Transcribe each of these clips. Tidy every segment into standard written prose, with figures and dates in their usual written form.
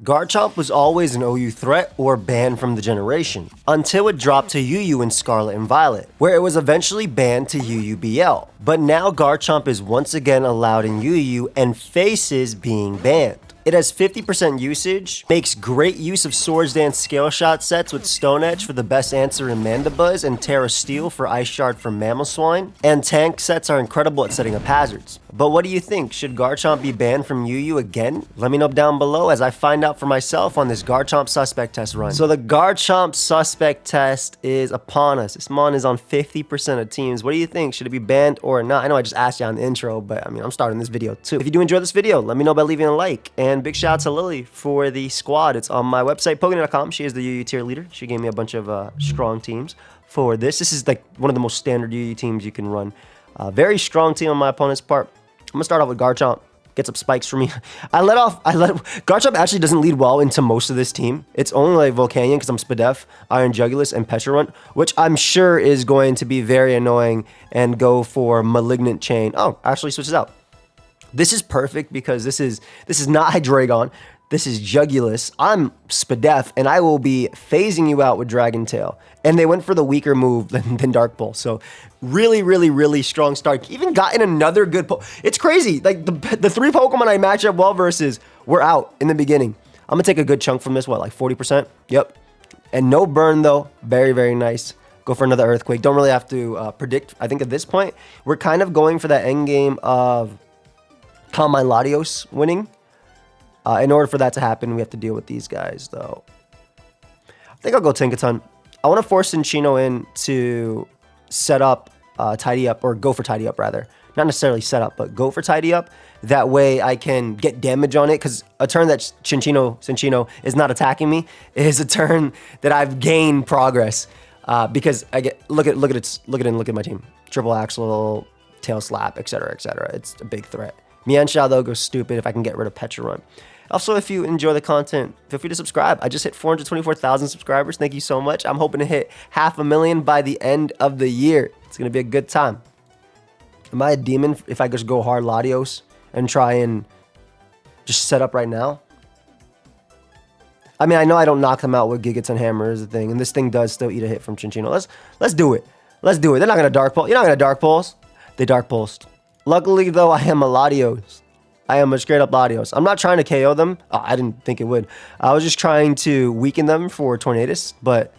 Garchomp was always an OU threat or banned from the generation, until it dropped to UU in Scarlet and Violet, where it was eventually banned to UUBL. But now Garchomp is once again allowed in UU and faces being banned. It has 50% usage, makes great use of Swords Dance Scale Shot sets with Stone Edge for the best answer in Mandibuzz and Terra Steel for Ice Shard for Mamoswine, and tank sets are incredible at setting up hazards. But what do you think? Should Garchomp be banned from UU again? Let me know down below as I find out for myself on this Garchomp suspect test run. So the Garchomp suspect test is upon us. This mon is on 50% of teams. What do you think? Should it be banned or not? I know I just asked you on the intro, but I mean, I'm starting this video too. If you do enjoy this video, let me know by leaving a like. And big shout out to Lily for the squad. It's on my website, pokeaimMD.com. She is the UU tier leader. She gave me a bunch of strong teams for this. This is like one of the most standard UU teams you can run. Very strong team on my opponent's part. I'm gonna start off with Garchomp. Get some spikes for me. Garchomp actually doesn't lead well into most of this team. It's only like Volcanion because I'm Spadef, Iron Jugulus, and Pecharunt, which I'm sure is going to be very annoying and go for Malignant Chain. Oh, actually switches out. This is perfect because this is not Hydreigon. This is Jugulus. I'm Spadef, and I will be phasing you out with Dragon Tail. And they went for the weaker move than Dark Pulse. So really, really, really strong start. Even got in another good It's crazy. Like the three Pokemon I match up well versus were out in the beginning. I'm gonna take a good chunk from this. What, like 40%? Yep. And no burn though. Very, very nice. Go for another Earthquake. Don't really have to predict. I think at this point we're kind of going for that end game of Calm Mind Latios winning. In order for that to happen, we have to deal with these guys, though. I think I'll go Tinkaton. I want to force Cinccino in to set up, Tidy Up, or go for Tidy Up, rather. Not necessarily set up, but go for Tidy Up. That way I can get damage on it, because a turn that Cinccino is not attacking me is a turn that I've gained progress. Because I get look at my team. Triple Axle, Tail Slap, etc., etc. It's a big threat. Mienshao, though, goes stupid if I can get rid of Pecharunt. Also, if you enjoy the content, feel free to subscribe. I just hit 424,000 subscribers. Thank you so much. I'm hoping to hit 500,000 by the end of the year. It's going to be a good time. Am I a demon if I just go hard Latios and try and just set up right now? I mean, I know I don't knock them out with Gigaton Hammer is the thing, and this thing does still eat a hit from Cinccino. Let's do it. Let's do it. They're not going to Dark Pulse. You're not going to Dark Pulse. They Dark Pulsed. Luckily, though, I am a Latios. I am a straight-up Latios. I'm not trying to KO them. Oh, I didn't think it would. I was just trying to weaken them for Tornadus. But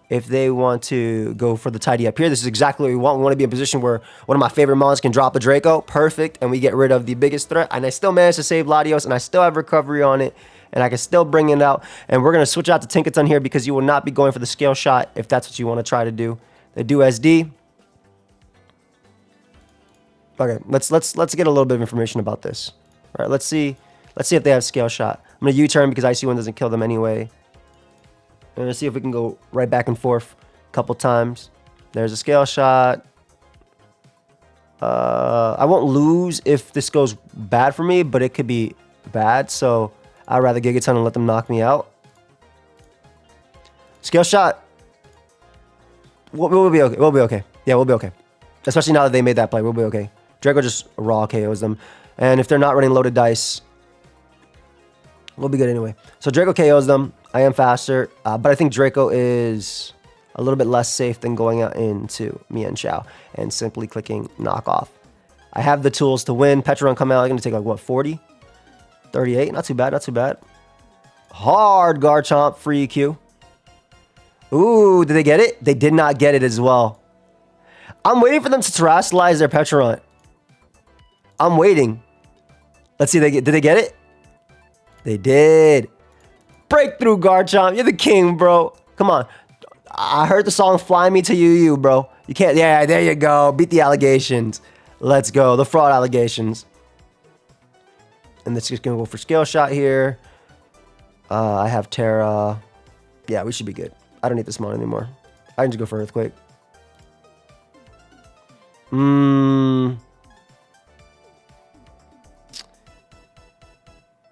if they want to go for the Tidy Up here, this is exactly what we want. We want to be in a position where one of my favorite mons can drop a Draco. Perfect. And we get rid of the biggest threat. And I still managed to save Latios. And I still have recovery on it. And I can still bring it out. And we're going to switch out to Tinkaton here because you will not be going for the Scale Shot if that's what you want to try to do. They do SD. Okay, let's get a little bit of information about this. All right, let's see if they have Scale Shot. I'm gonna U-turn because Icy Wind doesn't kill them anyway. And let's see if we can go right back and forth a couple times. There's a Scale Shot. I won't lose if this goes bad for me, but it could be bad. So I'd rather Gigaton and let them knock me out. Scale Shot. We'll be okay. We'll be okay. Yeah, we'll be okay. Especially now that they made that play, we'll be okay. Draco just raw KOs them. And if they're not running loaded dice, we'll be good anyway. So Draco KOs them. I am faster. But I think Draco is a little bit less safe than going out into Mienshao and simply clicking knock off. I have the tools to win. Pecharunt come out. I'm going to take like, what, 40? 38? Not too bad. Not too bad. Hard Garchomp. Free EQ. Ooh, did they get it? They did not get it as well. I'm waiting for them to terrestrialize their Pecharunt. I'm waiting. Let's see. Did they get it? They did. Breakthrough, Garchomp. You're the king, bro. Come on. I heard the song Fly Me to You, bro. You can't. Yeah, there you go. Beat the allegations. Let's go. The fraud allegations. And this is going to go for Scale Shot here. I have Terra. Yeah, we should be good. I don't need this mon anymore. I can just go for Earthquake.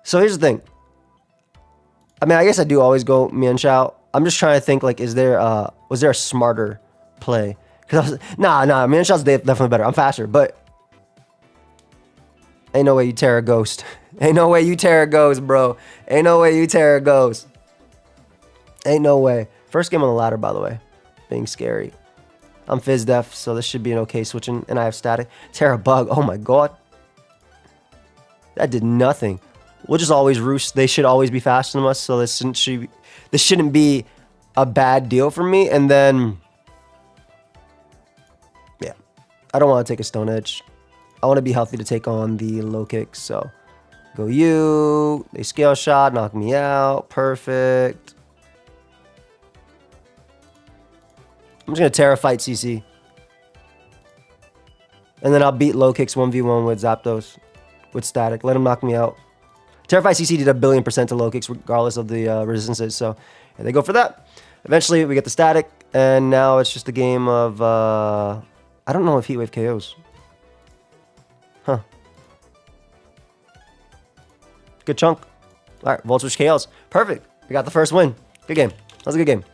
So here's the thing. I mean, I guess I do always go Mienshao. I'm just trying to think, like, was there a smarter play? Because nah, Mienshao's definitely better. I'm faster, but ain't no way you Terra Ghost Ain't no way U-Terra goes, bro. Ain't no way U-Terra goes. Ain't no way. First game on the ladder, by the way. Being scary. I'm Fizz Def, so this should be an okay switching. And I have static. Terra bug. Oh my god. That did nothing. We'll just always roost. They should always be faster than us, so this shouldn't be a bad deal for me. And then, yeah, I don't want to take a Stone Edge. I want to be healthy to take on the low kicks. So go you. They scale shot, knock me out. Perfect. I'm just gonna Terra fight CC, and then I'll beat low kicks 1v1 with Zapdos with static. Let him knock me out. Terrify CC did 1,000,000,000% to low kicks regardless of the resistances, so yeah, they go for that. Eventually, we get the static, and now it's just a game of, I don't know if Heat Wave KOs. Huh. Good chunk. All right, Volt Switch KOs. Perfect. We got the first win. Good game. That was a good game.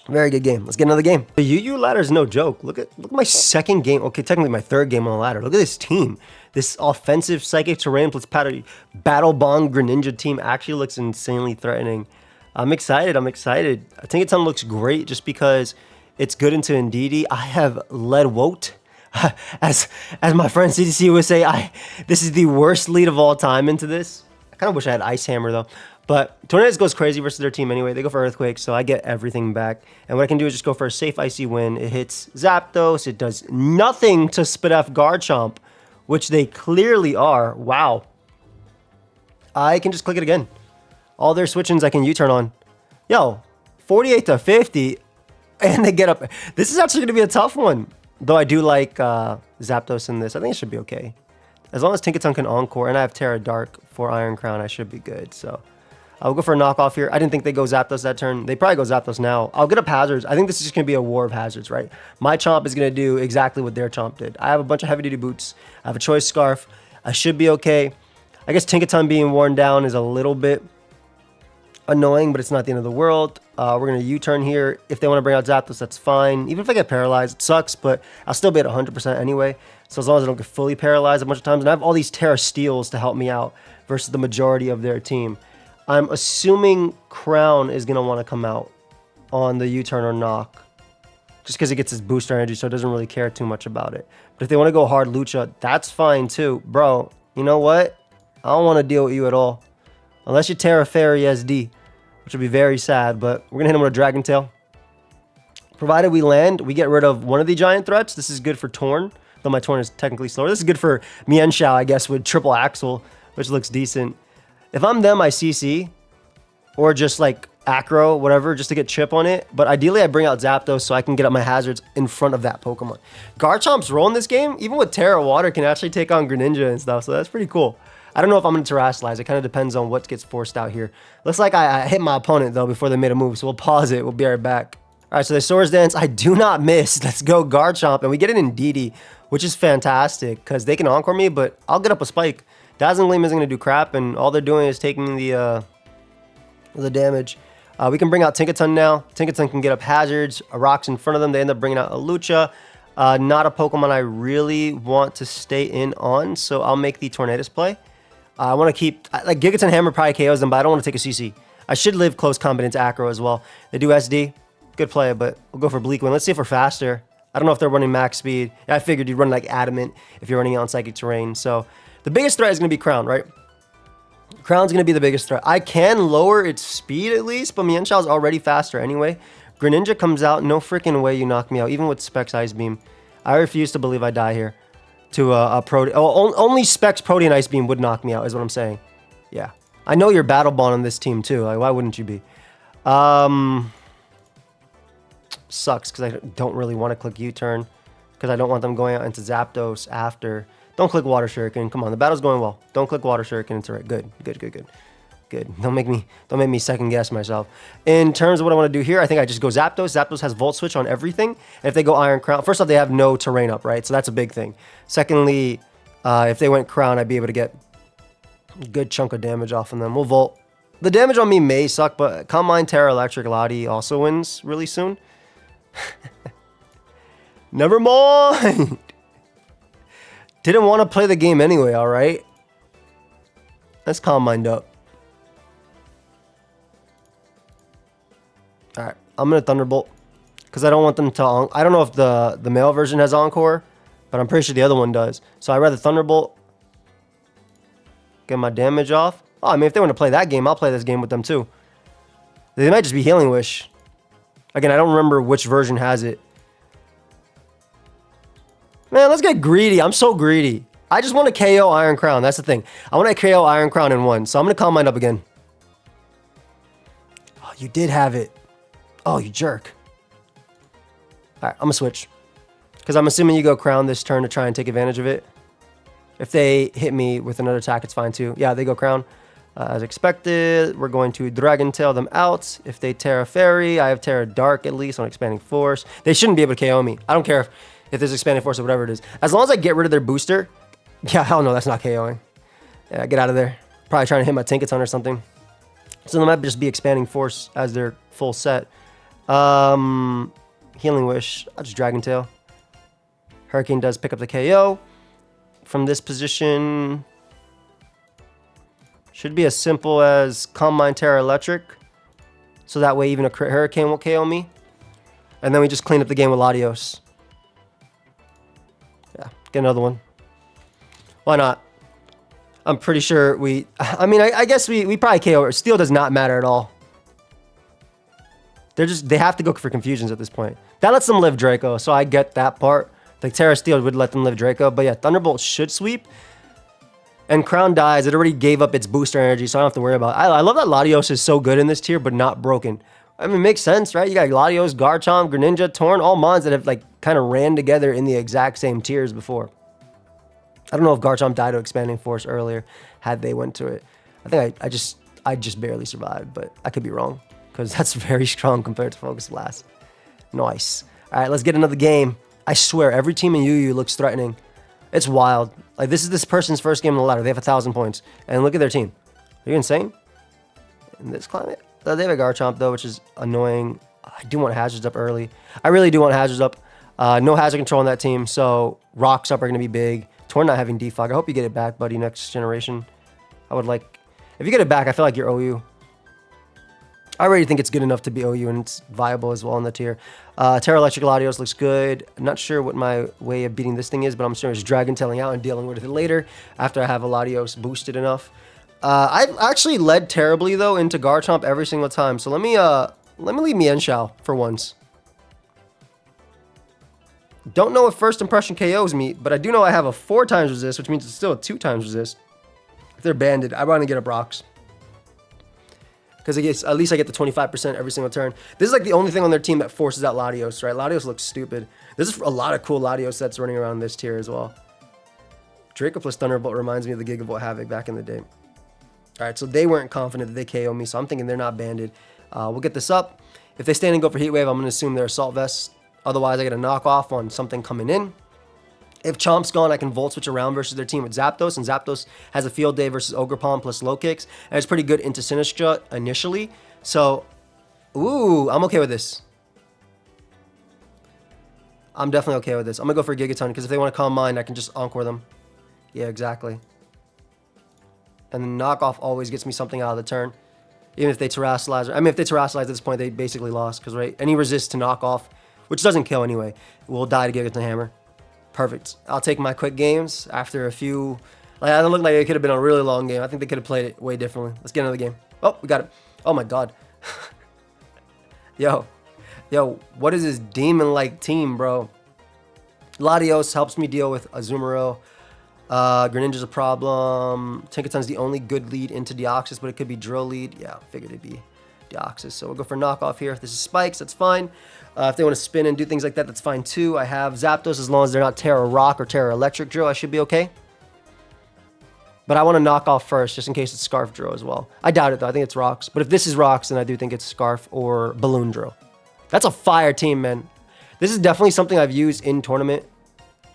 Very good game. Let's get another game. The UU ladder is no joke. Look at my second game. Okay, technically my third game on the ladder. Look at this team. This offensive Psychic Terrain plus Battle Bond Greninja team actually looks insanely threatening. I'm excited. I'm excited. I think Tinkaton looks great just because it's good into Indeedee. I have Lead Woat. As my friend CDC would say, this is the worst lead of all time into this. I kind of wish I had Ice Hammer though. But Tornadus goes crazy versus their team anyway. They go for Earthquake, so I get everything back. And what I can do is just go for a safe Icy win. It hits Zapdos. It does nothing to asfgerthrrth, which they clearly are. Wow. I can just click it again. All their switch-ins I can U-turn on. Yo, 48 to 50. And they get up. This is actually going to be a tough one. Though I do like Zapdos in this. I think it should be okay. As long as Tinkaton can Encore, and I have Terra Dark for Iron Crown, I should be good. So I'll go for a knockoff here. I didn't think they go Zapdos that turn. They probably go Zapdos now. I'll get up hazards. I think this is just going to be a war of hazards, right? My Chomp is going to do exactly what their Chomp did. I have a bunch of heavy-duty boots. I have a Choice Scarf. I should be okay. I guess Tinkaton being worn down is a little bit annoying, but it's not the end of the world. We're going to U-turn here. If they want to bring out Zapdos, that's fine. Even if I get paralyzed, it sucks, but I'll still be at 100% anyway. So as long as I don't get fully paralyzed a bunch of times. And I have all these Terra Steels to help me out versus the majority of their team. I'm assuming Crown is going to want to come out on the U-turn or knock. Just because it gets his booster energy, so it doesn't really care too much about it. But if they want to go hard Lucha, that's fine too. Bro, you know what? I don't want to deal with you at all. Unless you Terra Fairy SD, which would be very sad. But we're going to hit him with a Dragon Tail. Provided we land, we get rid of one of the giant threats. This is good for Torn, though my Torn is technically slower. This is good for Mienshao, I guess, with Triple Axle, which looks decent. If I'm them, I CC, or just like Acro, whatever, just to get chip on it. But ideally, I bring out Zapdos so I can get up my hazards in front of that Pokemon. Garchomp's role in this game, even with Terra Water, can actually take on Greninja and stuff, so that's pretty cool. I don't know if I'm going to Terrasilize. It kind of depends on what gets forced out here. Looks like I hit my opponent, though, before they made a move, so we'll pause it. We'll be right back. All right, so the Swords Dance, I do not miss. Let's go Garchomp, and we get it in Indeedee, which is fantastic, because they can Encore me, but I'll get up a Spike. Dazzling Gleam isn't going to do crap, and all they're doing is taking the damage. We can bring out Tinkaton now. Tinkaton can get up hazards, rocks in front of them. They end up bringing out a Lucha. Not a Pokemon I really want to stay in on, so I'll make the Tornadus play. I want to keep, like, Gigaton Hammer probably KOs them, but I don't want to take a CC. I should live close combat into Acro as well. They do SD. Good play, but we'll go for Bleak Wind. Let's see if we're faster. I don't know if they're running max speed. I figured you'd run like Adamant if you're running on Psychic Terrain. So the biggest threat is going to be Crown, right? Crown's going to be the biggest threat. I can lower its speed at least, but Mienshao's already faster anyway. Greninja comes out. No freaking way you knock me out, even with Specs Ice Beam. I refuse to believe I die here to a Protean. Oh, only Specs Protean Ice Beam would knock me out, is what I'm saying. Yeah. I know you're Battle Bond on this team too. Like, why wouldn't you be? Sucks because I don't really want to click U-turn because I don't want them going out into Zapdos after. Don't click Water Shuriken. Come on, the battle's going well. Don't click Water Shuriken into right. Good. Don't make me second guess myself. In terms of what I want to do here, I think I just go Zapdos. Zapdos has Volt Switch on everything. And if they go Iron Crown, first off, they have no terrain up, right? So that's a big thing. Secondly, if they went Crown, I'd be able to get a good chunk of damage off of them. We'll Volt. The damage on me may suck, but Calm Mind, Terra, Electric, Lottie also wins really soon. Never mind. Didn't want to play the game anyway, all right? Let's Calm Mind up. All right, I'm gonna Thunderbolt because I don't want them to. I don't know if the male version has Encore, but I'm pretty sure the other one does. So I'd rather Thunderbolt. Get my damage off. Oh, I mean, if they want to play that game, I'll play this game with them too. They might just be Healing Wish. Again, I don't remember which version has it. Man, let's get greedy. I'm so greedy. I just want to KO Iron Crown. That's the thing. I want to KO Iron Crown in one. So I'm going to Calm Mind up again. Oh, you did have it. Oh, you jerk. All right, I'm going to switch. Because I'm assuming you go Crown this turn to try and take advantage of it. If they hit me with another attack, it's fine too. Yeah, they go Crown. As expected, we're going to Dragon Tail them out. If they Terra Fairy, I have Terra Dark at least on Expanding Force. They shouldn't be able to KO me. I don't care if there's Expanding Force or whatever it is. As long as I get rid of their booster. Yeah, hell no, that's not KOing. Yeah, get out of there. Probably trying to hit my Tinkaton or something. So they might just be Expanding Force as their full set. Healing Wish. I'll just Dragon Tail. Hurricane does pick up the KO. From this position, should be as simple as Calm Mind Terra Electric. So that way even a crit Hurricane won't KO me. And then we just clean up the game with Latios. Yeah, get another one. Why not? I'm pretty sure I guess we probably KO. Steel does not matter at all. They have to go for confusions at this point. That lets them live Draco, so I get that part. Like Terra Steel would let them live Draco. But yeah, Thunderbolt should sweep. And Crown dies. It already gave up its booster energy, so I don't have to worry about it. I love that Latios is so good in this tier, but not broken. I mean, it makes sense, right? You got Latios, Garchomp, Greninja, Torn, all mons that have like kind of ran together in the exact same tiers before. I don't know if Garchomp died to Expanding Force earlier, had they went to it. I think I just barely survived, but I could be wrong, because that's very strong compared to Focus Blast. Nice. All right, let's get another game. I swear, every team in UU looks threatening. It's wild. Like, this is this person's first game on the ladder. They have 1,000 points. And look at their team. Are you insane? In this climate? They have a Garchomp, though, which is annoying. I do want Hazards up early. I really do want Hazards up. No Hazard Control on that team, so Rocks up are going to be big. Torn not having Defog. I hope you get it back, buddy, next generation. I would like... If you get it back, I feel like you're OU. I already think it's good enough to be OU, and it's viable as well in the tier. Terra Electric Latios looks good. I'm not sure what my way of beating this thing is, but I'm sure it's Dragon Tailing out and dealing with it later after I have a Latios boosted enough. I've actually led terribly, though, into Garchomp every single time. So let me leave Mienshao for once. Don't know if First Impression KOs me, but I do know I have a 4 times resist, which means it's still a 2 times resist. If they're banded, I want to get a Brox. Because at least I get the 25% every single turn. This is like the only thing on their team that forces out Latios, right? Latios looks stupid. There's a lot of cool Latios sets running around this tier as well. Draco plus Thunderbolt reminds me of the Gigavolt Havoc back in the day. All right, so they weren't confident that they KO me, so I'm thinking they're not banded. We'll get this up. If they stand and go for Heat Wave, I'm going to assume they're Assault Vests. Otherwise, I get a knockoff on something coming in. If Chomp's gone, I can Volt Switch around versus their team with Zapdos, and Zapdos has a Field Day versus Ogerpon plus Low Kicks, and it's pretty good into Sinistcha initially. So, ooh, I'm okay with this. I'm definitely okay with this. I'm going to go for Gigaton, because if they want to Calm Mind, I can just Encore them. Yeah, exactly. And then Knockoff always gets me something out of the turn. Even if they Terrasilize. I mean, if they Terrasilize at this point, they basically lost, because, right, any resist to Knockoff, which doesn't kill anyway, will die to Gigaton Hammer. Perfect. I'll take my quick games after a few. Like, I don't look like it could have been a really long game. I think they could have played it way differently. Let's get another game. Oh, we got it. Oh my god. Yo, what is this demon-like team, bro? Latios helps me deal with Azumarill. Greninja's a problem. Tinkaton's the only good lead into Deoxys, but it could be Drill lead. Yeah, figured it'd be Deoxys. So we'll go for knockoff here. If this is Spikes, that's fine. If they want to spin and do things like that, that's fine too. I have Zapdos. As long as they're not Terra Rock or Terra Electric Drill, I should be okay. But I want to knock off first, just in case it's Scarf Drill as well. I doubt it, though. I think it's Rocks. But if this is Rocks, then I do think it's Scarf or Balloon Drill. That's a fire team, man. This is definitely something I've used in tournament.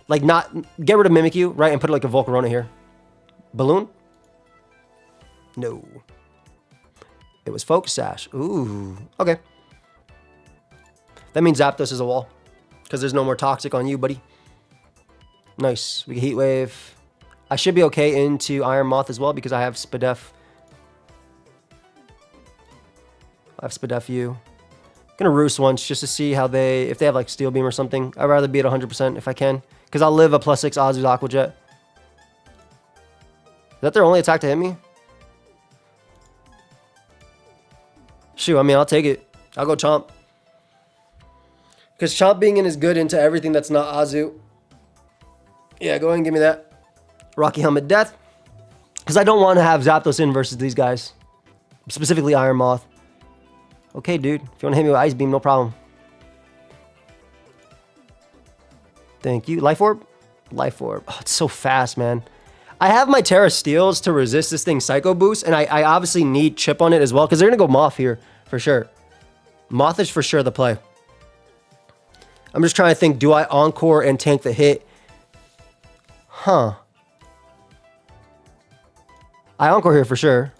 Like, not... Get rid of Mimikyu, right? And put like a Volcarona here. Balloon? No. It was Focus Sash. Ooh. Okay. That means Zapdos is a wall. Because there's no more Toxic on you, buddy. Nice. We can Heat Wave. I should be okay into Iron Moth as well because I have Spadef. I have Spadef U. Gonna roost once just to see how if they have like Steel Beam or something. I'd rather be at 100% if I can. Because I'll live a +6 Azu's Aqua Jet. Is that their only attack to hit me? Shoot, I mean, I'll take it. I'll go Chomp. Because Chomp being in is good into everything that's not Azu. Yeah, go ahead and give me that. Rocky Helmet Death. Because I don't want to have Zapdos in versus these guys. Specifically Iron Moth. Okay, dude. If you want to hit me with Ice Beam, no problem. Thank you. Life Orb? Life Orb. Oh, it's so fast, man. I have my Terra Steels to resist this thing's Psycho Boost, and I obviously need Chip on it as well, because they're going to go Moth here, for sure. Moth is for sure the play. I'm just trying to think, do I Encore and tank the hit? Huh. I Encore here for sure.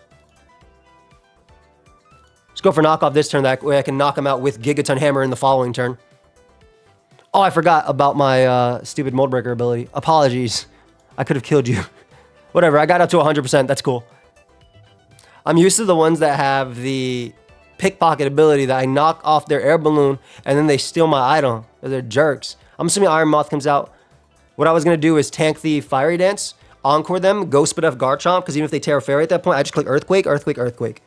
Let's go for knockoff this turn. That way I can knock him out with Gigaton Hammer in the following turn. Oh, I forgot about my stupid Mold Breaker ability. Apologies. I could have killed you. Whatever, I got up to 100%. That's cool. I'm used to the ones that have the pickpocket ability that I knock off their air balloon and then they steal my item. They're jerks. I'm assuming Iron Moth comes out. What I was going to do is tank the Fiery Dance, Encore them, go Spadef Garchomp, because even if they Terra Fairy at that point, I just click Earthquake, Earthquake, Earthquake.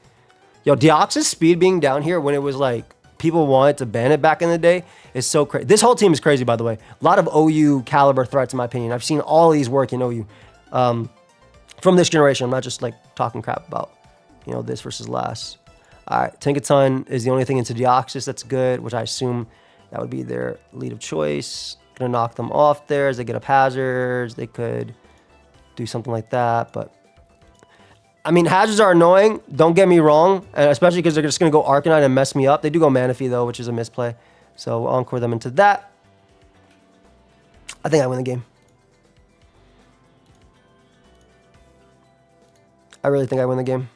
Yo, Deoxys speed being down here when it was like people wanted to ban it back in the day is so crazy. This whole team is crazy, by the way. A lot of OU caliber threats, in my opinion. I've seen all these work in OU from this generation. I'm not just like talking crap about, you know, this versus last. All right, Tinkaton is the only thing into Deoxys that's good, which I assume that would be their lead of choice. Gonna knock them off there as they get up hazards. They could do something like that, but I mean, hazards are annoying. Don't get me wrong, and especially because they're just gonna go Arcanine and mess me up. They do go Manaphy though, which is a misplay. So we'll Encore them into that. I think I win the game. I really think I win the game.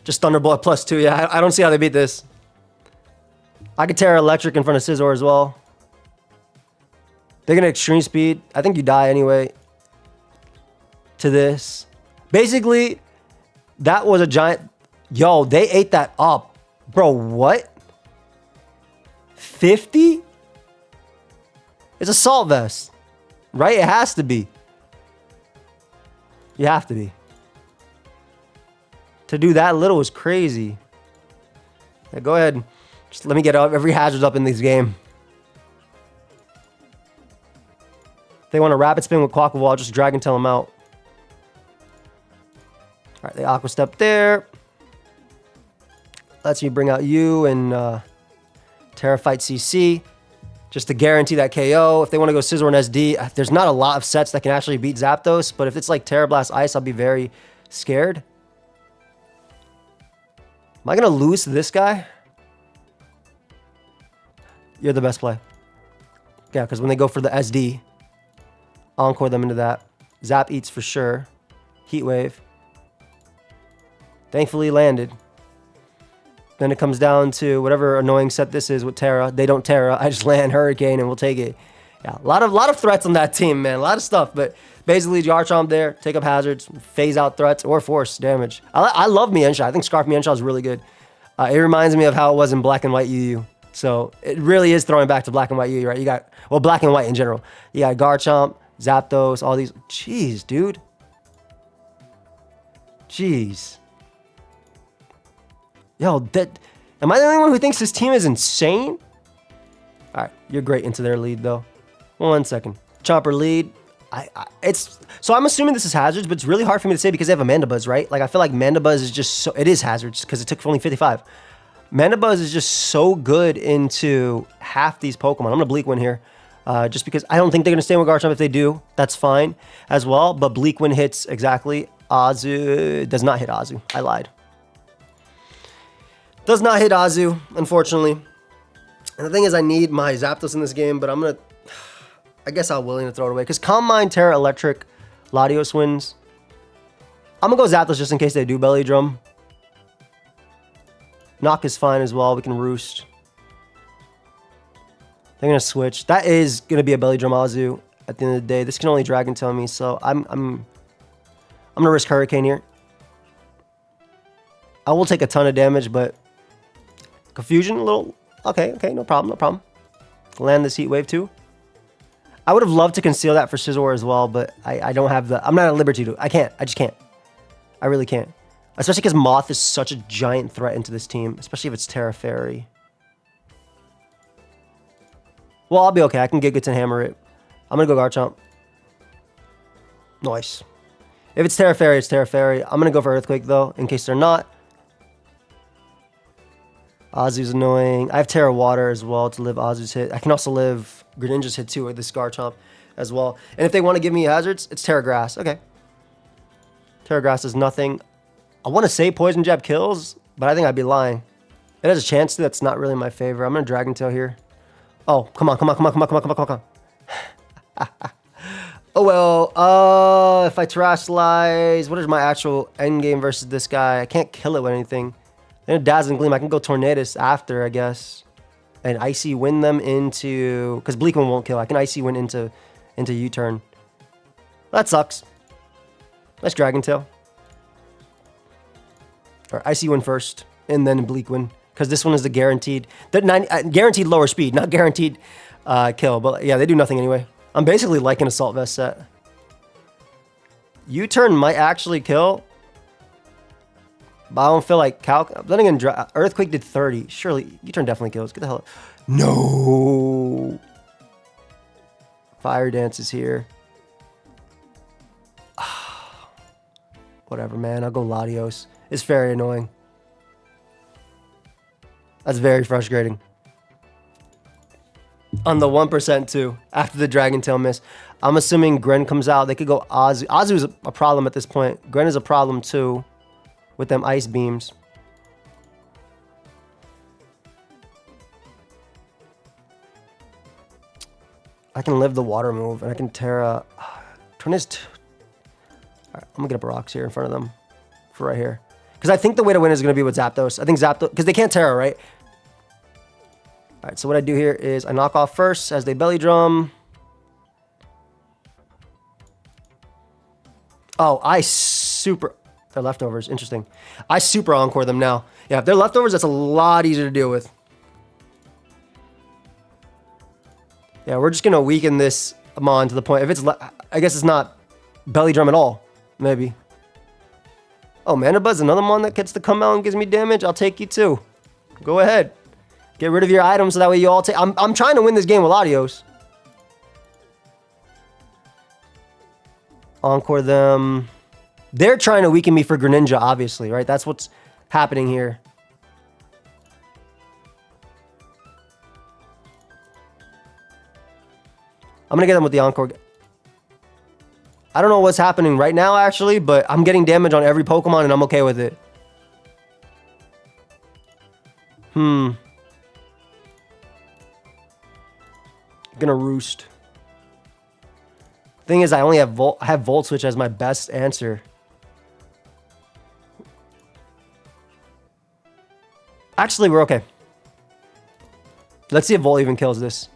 Just Thunderbolt +2. Yeah, I don't see how they beat this. I could Terra Electric in front of Scizor as well. They're gonna Extreme Speed. I think you die anyway. To this. Basically, that was a giant... Yo, they ate that up. Bro, what? 50? It's Assault Vest. Right? It has to be. You have to be. To do that little is crazy. Yeah, go ahead. Just let me get every hazard up in this game. If they want to Rapid Spin with Quackle Wall, just Dragon Tail them out. All right, they Aqua Step there. Lets me bring out you and Terra Fight CC. Just to guarantee that KO. If they want to go Scizor and SD, there's not a lot of sets that can actually beat Zapdos, but if it's like Terra Blast Ice, I'll be very scared. Am I going to lose to this guy? You're the best play. Yeah, because when they go for the SD, Encore them into that. Zap eats for sure. Heat Wave. Thankfully landed. Then it comes down to whatever annoying set this is with Terra. They don't Terra. I just land Hurricane and we'll take it. Yeah, a lot of threats on that team, man. A lot of stuff, but basically Garchomp there, take up hazards, phase out threats, or force damage. I love Mienshao. I think Scarf Mienshao is really good. It reminds me of how it was in Black and White UU. So it really is throwing back to Black and White UU, right? You got, well, Black and White in general. You got Garchomp, Zapdos, all these. Jeez, dude. Jeez. Yo, am I the only one who thinks this team is insane? All right, you're great into their lead, though. 1 second. Chomper lead. So I'm assuming this is hazards, but it's really hard for me to say because they have a Mandibuzz, right? Like, I feel like Mandibuzz is just so... It is hazards because it took only 55. Mandibuzz is just so good into half these Pokemon. I'm going to Bleak Wind here. Just because I don't think they're going to stay with Garchomp. If they do, that's fine as well. But Bleak Wind hits exactly. Azu does not hit Azu. I lied. Does not hit Azu, unfortunately. And the thing is, I need my Zapdos in this game, but I'm going to... I guess I'm willing to throw it away. Because Calm Mind, Terra Electric, Latios wins. I'm going to go Zapdos just in case they do Belly Drum. Knock is fine as well. We can Roost. They're going to switch. That is going to be a Belly Drum Azu. at the end of the day. This can only Dragon Tail me, so I'm gonna risk Hurricane here. I will take a ton of damage, but Confusion a little. Okay, no problem. Land this Heat Wave too. I would have loved to conceal that for Scizor as well, but I don't have the. I'm not at liberty to. I just can't. I really can't. Especially because Moth is such a giant threat into this team, especially if it's Terra Fairy. Well, I'll be okay. I can Giga and hammer it. I'm going to go Garchomp. Nice. If it's Terra Fairy, it's Terra Fairy. I'm going to go for Earthquake, though, in case they're not. Azu's annoying. I have Terra Water as well to live Azu's hit. I can also live Greninja's hit, too, with this Garchomp as well. And if they want to give me hazards, it's Terra Grass. Okay. Terra Grass is nothing. I want to say Poison Jab kills, but I think I'd be lying. It has a chance to. That's not really my favor. I'm going to Dragon Tail here. Oh, come on. Oh, well, if I Terrasilize, what is my actual end game versus this guy? I can't kill it with anything. Then a Dazzling Gleam, I can go Tornadus after, I guess. And Icy Wind them into... Because Bleak Wind won't kill. I can Icy Wind into U-turn. That sucks. Let's Dragon Tail. Or Icy Wind first, and then Bleak Wind. Because this one is the guaranteed... guaranteed lower speed, not guaranteed kill. But yeah, they do nothing anyway. I'm basically like an Assault Vest set. U-turn might actually kill. But I don't feel like then again, Earthquake did 30. Surely, U-turn definitely kills. Get the hell out. No! Fire Dance is here. Whatever, man. I'll go Latios. It's very annoying. That's very frustrating. On the 1% too, after the Dragon Tail miss. I'm assuming Gren comes out. They could go Azu. Azu is a problem at this point. Gren is a problem too, with them Ice Beams. I can live the Water move, and I can Terra... Tornadus... Alright, I'm gonna get up rocks here in front of them. For right here. Because I think the way to win is gonna be with Zapdos. I think Zapdos... Because they can't Terra, right? Alright, so what I do here is I knock off first as they Belly Drum. Oh, I super... They're leftovers. Interesting. I super Encore them now. Yeah, if they're leftovers, that's a lot easier to deal with. Yeah, we're just going to weaken this Amon to the point. If it's... I guess it's not Belly Drum at all. Maybe. Oh, Mana Buzz, another one that gets to come out and gives me damage. I'll take you too. Go ahead. Get rid of your items so that way you all take... I'm trying to win this game with Latios. Encore them. They're trying to weaken me for Greninja, obviously, right? That's what's happening here. I'm going to get them with the Encore. I don't know what's happening right now, actually, but I'm getting damage on every Pokemon, and I'm okay with it. Gonna Roost. Thing is, I only have Volt Switch as my best answer. Actually, we're okay. Let's see if Volt even kills this.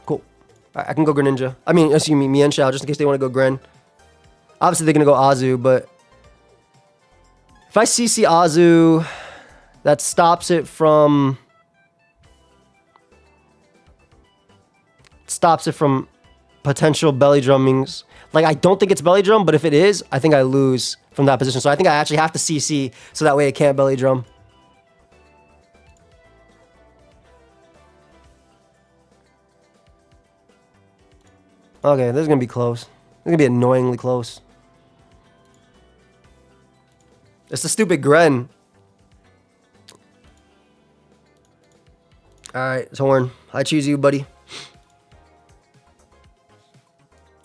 Cool. I can go Greninja. I mean, excuse me, Mienshao, just in case they want to go Gren. Obviously, they're gonna go Azu, but if I CC Azu, that stops it from... potential belly drummings. Like, I don't think it's belly drum, but if it is, I think I lose from that position. So I think I actually have to CC so that way it can't belly drum. Okay, this is going to be close. This is going to be annoyingly close. It's the stupid Gren. Alright, Torn. I choose you, buddy.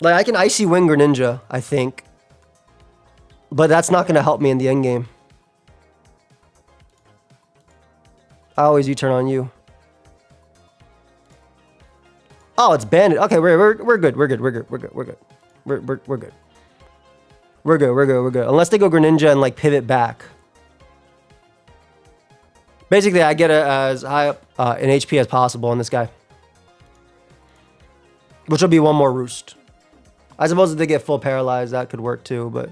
Like, I can Icy Wind Greninja, I think. But that's not going to help me in the endgame. I always U-turn on you. Oh, it's Bandit. Okay, we're good. We're good. Unless they go Greninja and, like, pivot back. Basically, I get it as high up in HP as possible on this guy. which will be one more roost. I suppose if they get full paralyzed, that could work too, but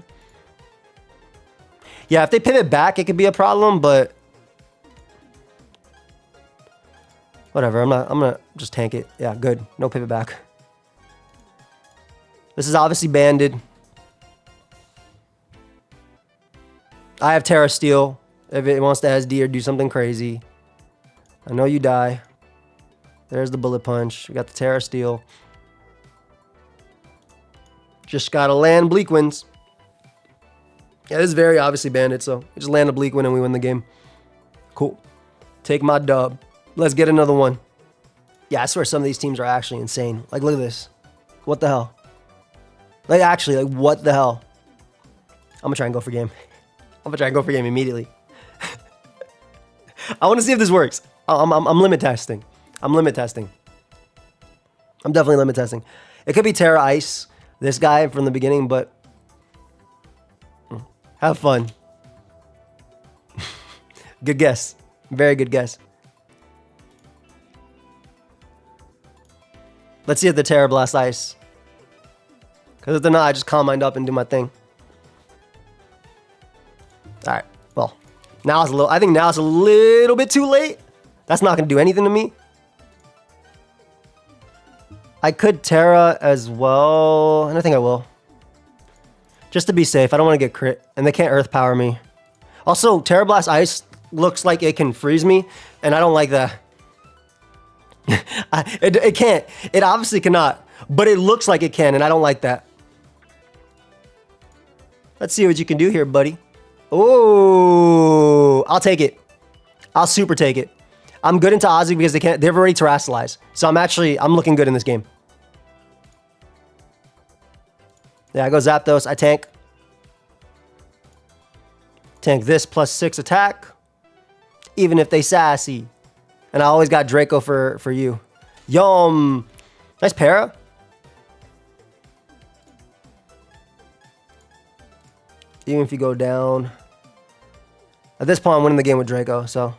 yeah, if they pivot back, it could be a problem, but whatever. I'm gonna just tank it. Yeah, good. No pivot back. This is obviously banded. I have Terra Steel if it wants to SD or do something crazy. I know you die. There's the Bullet Punch. We got the Terra Steel. Just gotta land Bleak Winds. Yeah, this is very obviously banded, so we just land a Bleak Wind and we win the game. Cool. Take my dub. Let's get another one. Yeah, I swear some of these teams are actually insane. Like, look at this. What the hell? Like, actually, like, what the hell? I'm gonna try and go for game. I'm gonna try and go for game immediately. I want to see if this works. I'm limit testing. I'm limit testing. I'm definitely limit testing. It could be Terra Ice, this guy from the beginning, but have fun. Good guess. Very good guess. Let's see if the Terra Blast Ice. Because if they're not, I just calm mind up and do my thing. Alright, well. Now it's a little, I think now it's a little bit too late. That's not going to do anything to me. I could Terra as well, and I think I will. Just to be safe, I don't want to get crit, and they can't Earth Power me. Also, Terra Blast Ice looks like it can freeze me, and I don't like that. It can't. It obviously cannot, but it looks like it can, and I don't like that. Let's see what you can do here, buddy. Oh, I'll take it. I'll super take it. I'm good into Ozzy because they've already terrestrialized. So I'm looking good in this game. Yeah, I go Zapdos. I tank. Tank this +6 attack. Even if they sassy. And I always got Draco for you. Yum. Nice para. Even if you go down. At this point, I'm winning the game with Draco, so.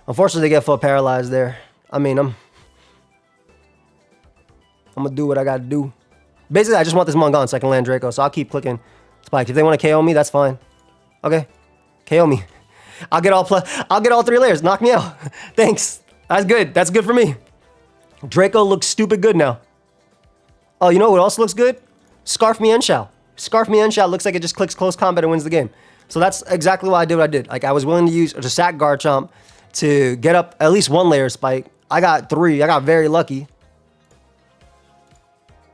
Unfortunately, they get full paralyzed there. I mean, I'm going to do what I got to do. Basically, I just want this Mon gone so I can land Draco, so I'll keep clicking spikes. If they want to KO me, that's fine. Okay. KO me. I'll get all 3 layers. Knock me out. Thanks. That's good. That's good for me. Draco looks stupid good now. Oh, you know what else looks good? Scarf Me Enshao. Scarf Me Enshao looks like it just clicks close combat and wins the game. So that's exactly why I did what I did. Like, I was willing to use to sack Garchomp to get up at least 1 layer spike. I got 3. I got very lucky.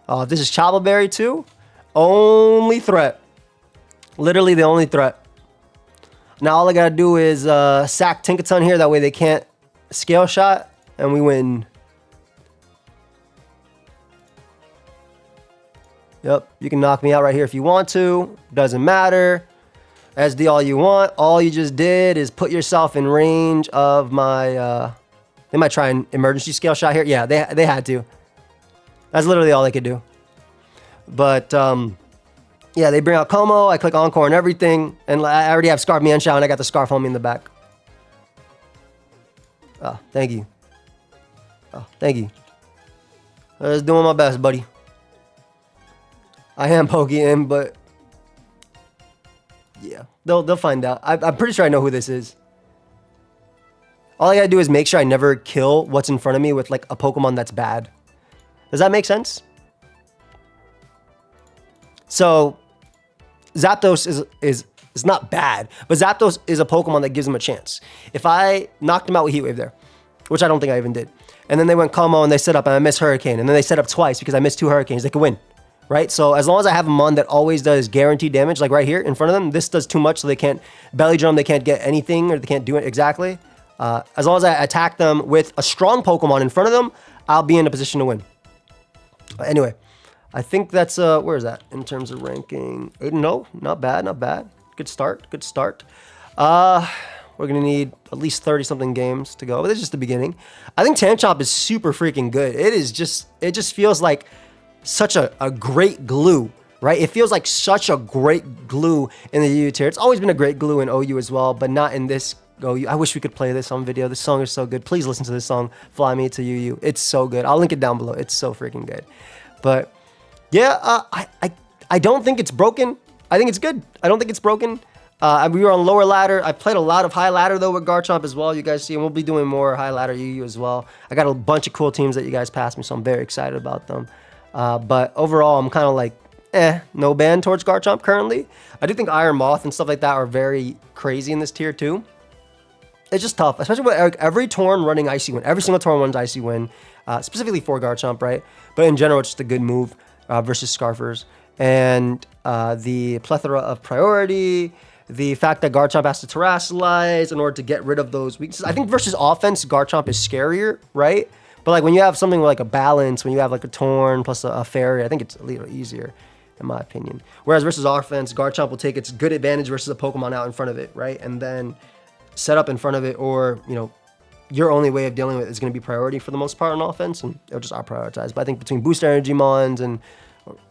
Oh, this is Chaba Berry too? Only threat. Literally the only threat. Now all I gotta do is sack Tinkaton here. That way they can't scale shot. And we win. Yep, you can knock me out right here if you want to. Doesn't matter. SD all you want. All you just did is put yourself in range of my... they might try an emergency scale shot here. Yeah, they had to. That's literally all they could do. But, yeah, they bring out Como. I click Encore and everything. And I already have Scarf Me Enshao, and I got the Scarf Homie in the back. Oh, thank you. Oh, thank you. I was doing my best, buddy. I am pokeaim, but... yeah, they'll find out. I'm pretty sure I know who this is. All I gotta do is make sure I never kill what's in front of me with like a Pokemon that's bad. Does that make sense? So, Zapdos is not bad, but Zapdos is a Pokemon that gives him a chance. If I knocked him out with Heat Wave there, which I don't think I even did, and then they went Como and they set up and I missed Hurricane, and then they set up twice because I missed 2 Hurricanes, they could win. Right? So as long as I have a Mon that always does guaranteed damage, like right here in front of them, this does too much so they can't belly drum, they can't get anything, or they can't do it exactly. As long as I attack them with a strong Pokemon in front of them, I'll be in a position to win. Anyway, I think that's, where is that in terms of ranking? 8-0, not bad, not bad. Good start, good start. We're going to need at least 30-something games to go, but it's just the beginning. I think Tanchomp is super freaking good. It just feels like such a great glue, right? It feels like such a great glue in the UU tier. It's always been a great glue in OU as well, but not in this Go You. I wish we could play this on video. This song is so good. Please listen to this song, Fly Me to You. It's so good. I'll link it down below. It's so freaking good. But yeah, I don't think it's broken. I think it's good. I don't think it's broken. We were on lower ladder. I played a lot of high ladder though with Garchomp as well. You guys see, and we'll be doing more high ladder UU as well. I got a bunch of cool teams that you guys passed me, so I'm very excited about them. But overall, I'm kind of like, no ban towards Garchomp currently. I do think Iron Moth and stuff like that are very crazy in this tier too. It's just tough, especially with every Torn running Icy Wind. Every single Torn runs Icy Wind, specifically for Garchomp, right? But in general, it's just a good move versus Scarfers. And the plethora of priority, the fact that Garchomp has to Terrasilize in order to get rid of those weaknesses. I think versus offense, Garchomp is scarier, right? But like when you have something like a balance, when you have like a Torn plus a Fairy, I think it's a little easier, in my opinion. Whereas versus offense, Garchomp will take its good advantage versus a Pokemon out in front of it, right? And then set up in front of it, or, you know, your only way of dealing with it is going to be priority for the most part on offense, and it'll just out-prioritize. But I think between Boost Energy Mons and,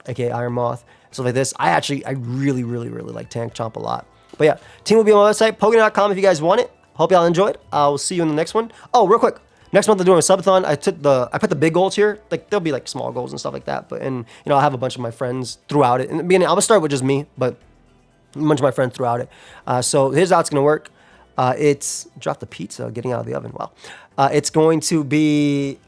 aka Iron Moth, stuff like this, I really like Tank Chomp a lot. But yeah, team will be on my website, pokeaimMD.com if you guys want it. Hope y'all enjoyed. I will see you in the next one. Oh, real quick. Next month I'm doing a subathon. I put the big goals here. Like there'll be like small goals and stuff like that. But you know, I'll have a bunch of my friends throughout it. In the beginning, I'm gonna start with just me, but a bunch of my friends throughout it. So here's how it's gonna work. It's dropped the pizza getting out of the oven. Wow. It's going to be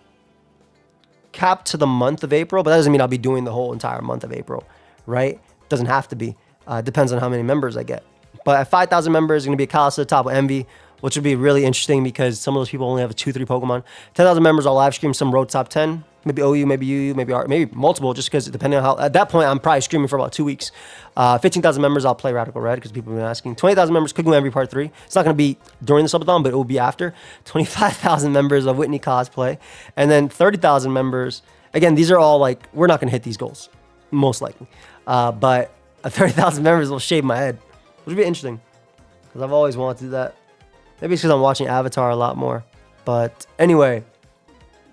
capped to the month of April, but that doesn't mean I'll be doing the whole entire month of April, right? Doesn't have to be. Depends on how many members I get. But at 5,000 members, it's going to be a Callus to the top with Envy, which would be really interesting because some of those people only have 2-3 Pokemon. 10,000 members, I'll live stream some road top 10. Maybe OU, maybe UU, maybe multiple, just because depending on how, at that point, I'm probably streaming for about 2 weeks. 15,000 members, I'll play Radical Red because people have been asking. 20,000 members, Cooking Envy Part 3. It's not going to be during the subathon, but it will be after. 25,000 members of Whitney cosplay. And then 30,000 members. Again, these are all like, we're not going to hit these goals, most likely. But 30,000 members will shave my head, which would be interesting because I've always wanted to do that. Maybe it's because I'm watching Avatar a lot more. But anyway,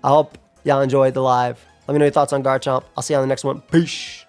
I hope y'all enjoyed the live. Let me know your thoughts on Garchomp. I'll see you on the next one. Peace.